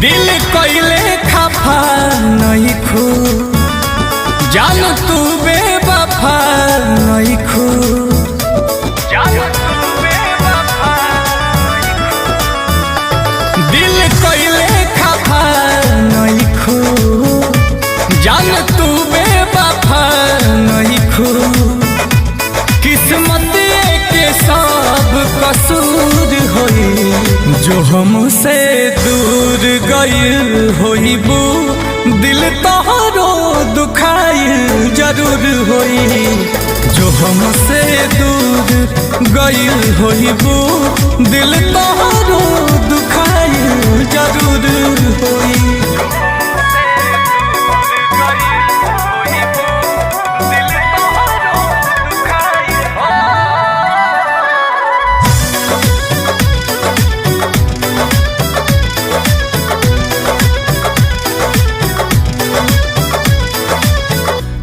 दिल कइले खफा नहीं खू जान तू बेवफा नहीं खू दिल कइले खफा नहीं खू जान तू बेवफा नहीं खू किस्मत के सब कसूर होई जो हमसे दूर गइल होइबू दिल तोहरो दुखाइल जरूर होई जो हमसे दूर गइल होइबू दिल तोहरो दुखाइल जरूर होई।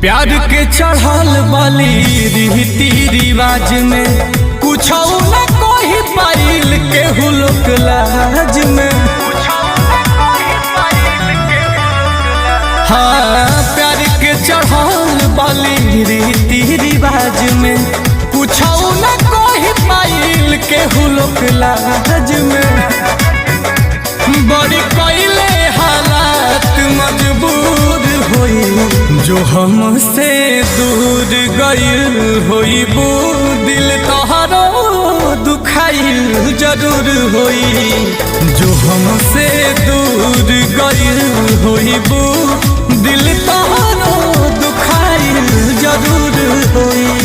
प्यार के चढ़ल बाली रीति रिवाज में कुछ न कोई पाइल के हुलक लाज में। हाँ प्यार के चढ़ल बाली रीति रिवाज में कुछ न कोई पाइल के हुलक लाज में। बड़ी कोइले हालात मजबूर होई जो हमसे दूर गइल होइबू दिल तोहरो दुखाइल जरूर होई जो हमसे दूर गइल होइबू दिल तोहरो दुखाइल जरूर होई।